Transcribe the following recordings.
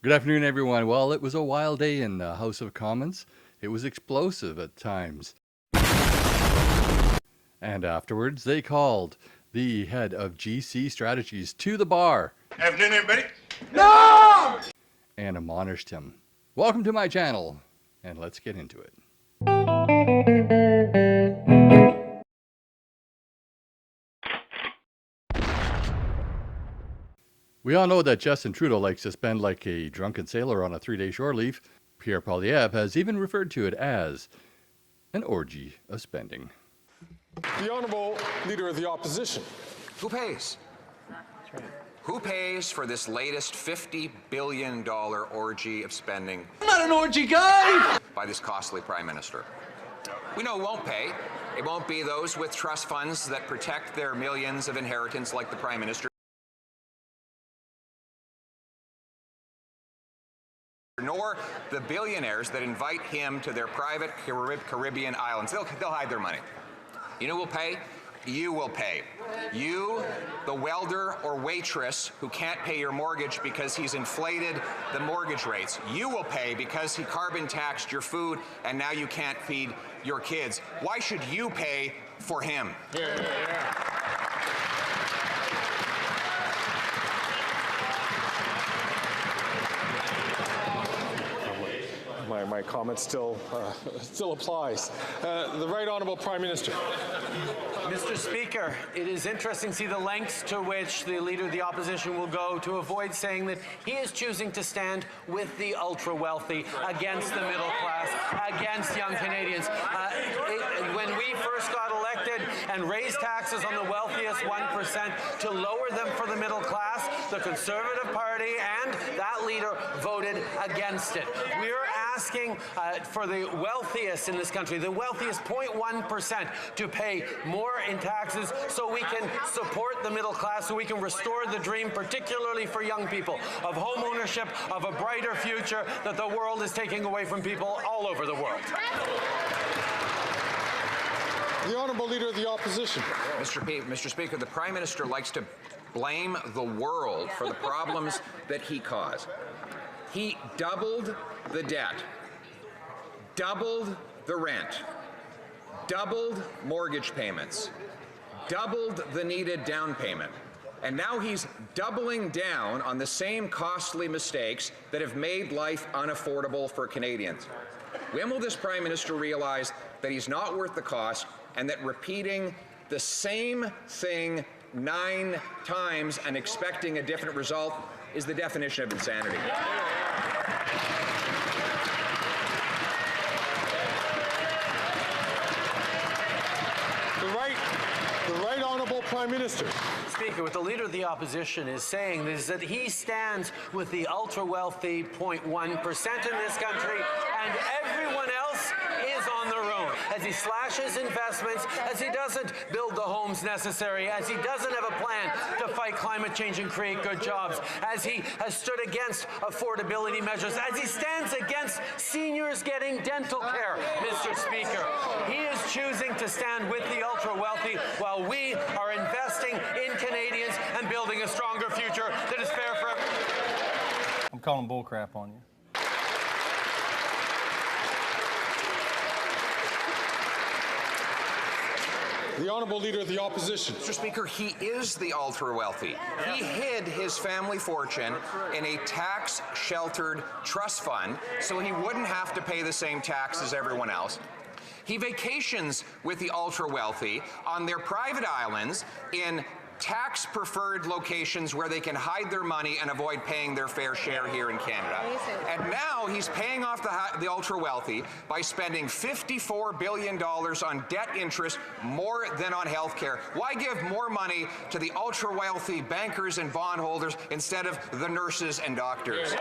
Good afternoon, everyone. Well, it was a wild day in the House of Commons. It was explosive at times. And afterwards, they called the head of GC Strategies to the bar. Afternoon, everybody. No! And admonished him. Welcome to my channel, and let's get into it. We all know that Justin Trudeau likes to spend like a drunken sailor on a 3-day shore leave. Pierre Poilievre has even referred to it as an orgy of spending. The Honourable Leader of the Opposition. Who pays? That's right. Who pays for this latest $50 billion orgy of spending? I'm not an orgy guy! By this costly Prime Minister. We know who won't pay. It won't be those with trust funds that protect their millions of inheritance like the Prime Minister, nor the billionaires that invite him to their private Caribbean islands. They'll hide their money. You know who will pay? You will pay. You, the welder or waitress who can't pay your mortgage because he's inflated the mortgage rates. You will pay because he carbon taxed your food and now you can't feed your kids. Why should you pay for him? Yeah. My comment still applies. The Right Honourable Prime Minister. Mr. Speaker, it is interesting to see the lengths to which the Leader of the Opposition will go to avoid saying that he is choosing to stand with the ultra-wealthy, against the middle class, against young Canadians. When we first got elected and raised taxes on the wealthiest 1% to lower them for the middle class, the Conservative Party and that leader voted against it. We are asking for the wealthiest in this country, the wealthiest 0.1%, to pay more in taxes so we can support the middle class, so we can restore the dream, particularly for young people, of home ownership, of a brighter future that the world is taking away from people all over the world. The Honourable Leader of the Opposition. Mr. Speaker, the Prime Minister likes to blame the world for the problems that he caused. He doubled the debt, doubled the rent, doubled mortgage payments, doubled the needed down payment, and now he's doubling down on the same costly mistakes that have made life unaffordable for Canadians. When will this Prime Minister realize that he's not worth the cost and that repeating the same thing 9 times and expecting a different result is the definition of insanity? The Right Honourable Prime Minister. Speaker, what the Leader of the Opposition is saying is that he stands with the ultra-wealthy 0.1% in this country, and everyone else is on their own. As he slashes investments, as he doesn't build the homes necessary, as he doesn't have a plan to fight climate change and create good jobs, as he has stood against affordability measures, as he stands against seniors getting dental care, Mr. Speaker. He is choosing to stand with the ultra-wealthy while we are investing in Canadians and building a stronger future that is fair for everyone. I'm calling bullcrap on you. The Honourable Leader of the Opposition. Mr. Speaker, he is the ultra-wealthy. He hid his family fortune in a tax-sheltered trust fund so he wouldn't have to pay the same tax as everyone else. He vacations with the ultra-wealthy on their private islands in tax-preferred locations where they can hide their money and avoid paying their fair share here in Canada. And now he's paying off the ultra-wealthy by spending $54 billion on debt interest, more than on health care. Why give more money to the ultra-wealthy bankers and bondholders instead of the nurses and doctors?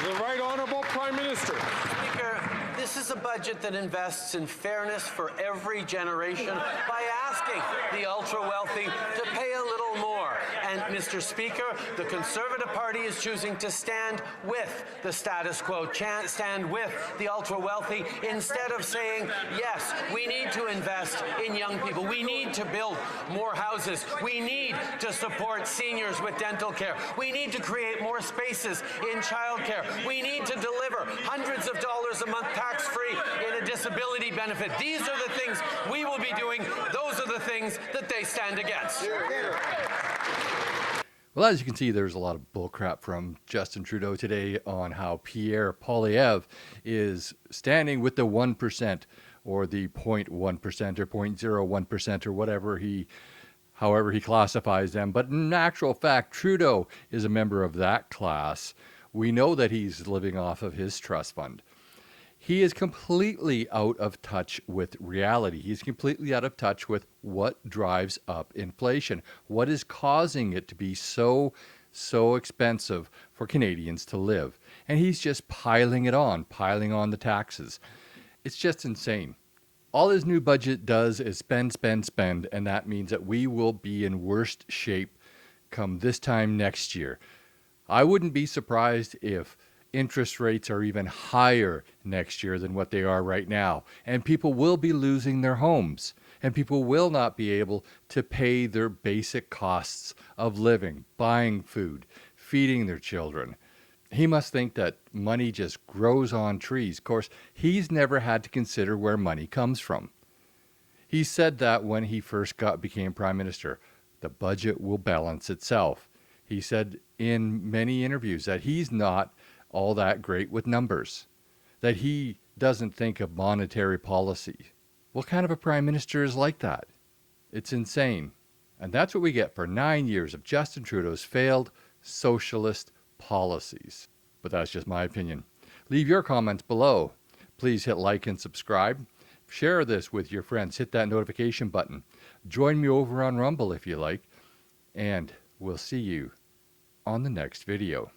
The Right Honourable Prime Minister. Speaker, this is a budget that invests in fairness for every generation by asking the ultra-wealthy to pay a little more And, Mr. Speaker, the Conservative Party is choosing to stand with the status quo, stand with the ultra-wealthy, instead of saying, yes, we need to invest in young people. We need to build more houses. We need to support seniors with dental care. We need to create more spaces in childcare. We need to deliver hundreds of dollars a month tax-free in a disability benefit. These are the things we will be doing. Those are the things that they stand against. Well, as you can see, there's a lot of bullcrap from Justin Trudeau today on how Pierre Poilievre is standing with the 1% or the 0.1% or 0.01% or however he classifies them. But in actual fact, Trudeau is a member of that class. We know that he's living off of his trust fund. He is completely out of touch with reality. He's completely out of touch with what drives up inflation, what is causing it to be so expensive for Canadians to live. And he's just piling on the taxes. It's just insane. All his new budget does is spend, and that means that we will be in worst shape come this time next year. I wouldn't be surprised if interest rates are even higher next year than what they are right now. And people will be losing their homes. And people will not be able to pay their basic costs of living, buying food, feeding their children. He must think that money just grows on trees. Of course, he's never had to consider where money comes from. He said that when he first became Prime Minister, the budget will balance itself. He said in many interviews that he's not all that great with numbers, that he doesn't think of monetary policy. What kind of a prime minister is like that? It's insane. And that's what we get for 9 years of Justin Trudeau's failed socialist policies. But that's just my opinion. Leave your comments below. Please hit like and subscribe. Share this with your friends. Hit that notification button. Join me over on Rumble if you like. And we'll see you on the next video.